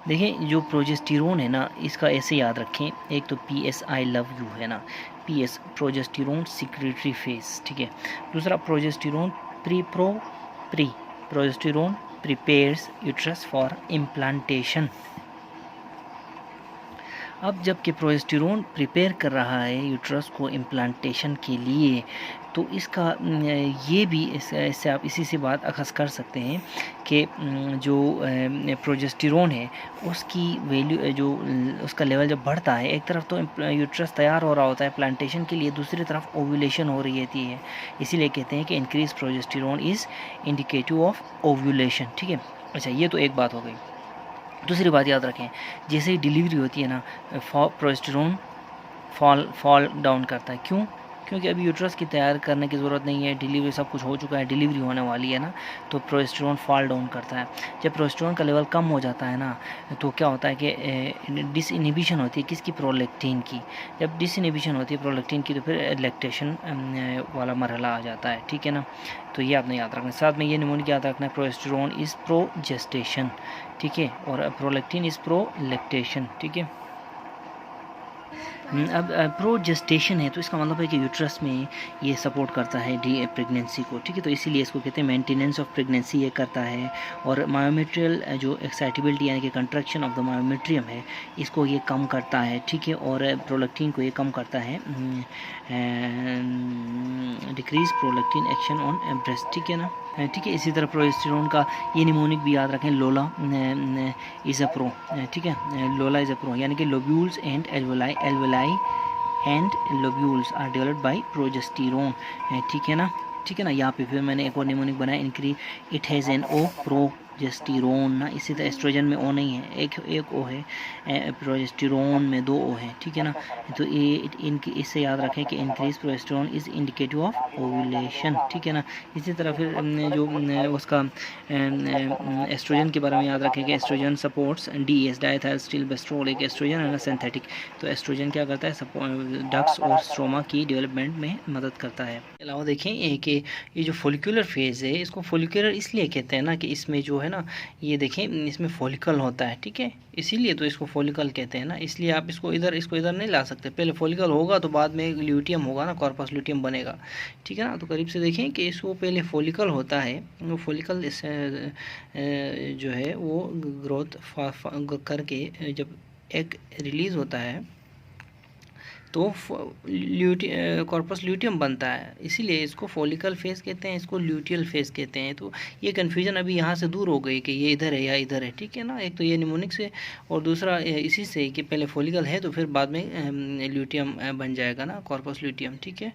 देखें जो प्रोजेस्टेरोन है ना, इसका ऐसे याद रखें, एक तो PS आई लव यू है ना, PS प्रोजेस्टेरोन सिक्रेटरी फेस, ठीक है। दूसरा progesterone pre progesterone prepares uterus for implantation. अब जबकि प्रोजेस्टेरोन प्रिपेयर कर रहा है यूट्रस को इम्प्लांटेशन के लिए, तो इसका ये भी इससे आप इसी से बात अखज़ कर सकते हैं कि जो प्रोजेस्टेरोन है उसकी वैल्यू जो उसका लेवल जब बढ़ता है, एक तरफ तो यूट्रस तैयार हो रहा होता है प्लांटेशन के लिए, दूसरी तरफ ओव्यूलेशन हो रही होती है, इसीलिए कहते हैं कि increase progesterone is indicative of ovulation, ठीक है। अच्छा, ये तो एक बात हो गई। दूसरी बात याद रखें, जैसे ही डिलीवरी होती है ना, प्रोजेस्टेरोन फॉल डाउन करता है। क्यों? क्योंकि अभी यूट्रस की तैयार करने की ज़रूरत नहीं है, डिलीवरी सब कुछ हो चुका है, डिलीवरी होने वाली है ना, तो प्रोजेस्टेरोन फॉल डाउन करता है। जब प्रोजेस्टेरोन का लेवल कम हो जाता है ना, तो क्या होता है कि डिसइनिबिशन होती है किसकी, प्रोलैक्टिन की। जब डिसइनिबिशन होती है प्रोलैक्टिन की, तो फिर लैक्टेशन वाला मरहला आ जाता है, ठीक है ना। तो ये आपने याद रखना। साथ में ये निमोनिक याद रखना है, प्रोजेस्टेरोन इज़ प्रोजेस्टेशन, ठीक है, और प्रोलैक्टिन इज़ प्रोलैक्टेशन, ठीक है। अब प्रोजेस्टेशन है तो इसका मतलब है कि यूट्रस में ये सपोर्ट करता है प्रेगनेंसी को, ठीक है, तो इसीलिए इसको कहते हैं मेंटेनेंस ऑफ प्रेगनेंसी ये करता है। और मायोमेट्रियल जो एक्साइटेबिलिटी यानी कि कंट्रैक्शन ऑफ द मायोमेट्रियम है, इसको ये कम करता है, ठीक है, और प्रोलैक्टिन को ये कम करता है, decrease prolactin action on breast, ठीक है ना, ठीक है। इसी तरह प्रोजेस्टेरोन का ये निमोनिक भी याद रखें, लोला इज़ अ प्रो, ठीक है, लोला इज़ अ प्रो, यानी कि lobules and alveoli and lobules are developed by progesterone, ठीक है ना, ठीक है ना। यहाँ पे फिर मैंने एक और निमोनिक बनाया, इनक्री it has an O progesterone ना, इसी तरह एस्ट्रोजन में ओ नहीं है, एक ओ है, प्रोजेस्टेरोन में 2 ओ है, ठीक है ना। तो ये इनकी इससे याद रखें कि increase progesterone is indicative of ovulation, ठीक है ना। इसी तरह फिर जो उसका एस्ट्रोजन के बारे में याद रखें कि एस्ट्रोजन सपोर्ट्स DES डाइएथाइलस्टिल्बेस्ट्रोल, एक एस्ट्रोजन है ना सिंथेटिक, तो एस्ट्रोजन क्या करता है, डक्स और स्ट्रोमा की डेवलपमेंट में मदद करता है। इसके अलावा देखें कि ये जो फोलिकुलर फेज़ है, इसको फोलिकुलर इसलिए कहते हैं ना कि इसमें जो है ना, ये देखें इसमें फॉलिकल होता है, ठीक है, इसीलिए तो इसको फॉलिकल कहते हैं ना। इसलिए आप इसको इधर नहीं ला सकते, पहले फॉलिकल होगा तो बाद में ल्यूटियम होगा ना, कॉर्पस ल्यूटियम बनेगा, ठीक है ना। तो करीब से देखें कि इसको पहले फॉलिकल होता है, वो फॉलिकल जो है वो ग्रोथ करके जब एग रिलीज़ होता है तो कॉर्पस ल्यूटियम बनता है, इसीलिए इसको फॉलिकल फेस कहते हैं, इसको ल्यूटियल फेस कहते हैं। तो ये कन्फ्यूजन अभी यहाँ से दूर हो गई कि ये इधर है या इधर है, ठीक है ना। एक तो ये निमोनिक से, और दूसरा इसी से कि पहले फॉलिकल है तो फिर बाद में ल्यूटियम बन जाएगा ना, कॉर्पस ल्यूटियम, ठीक है।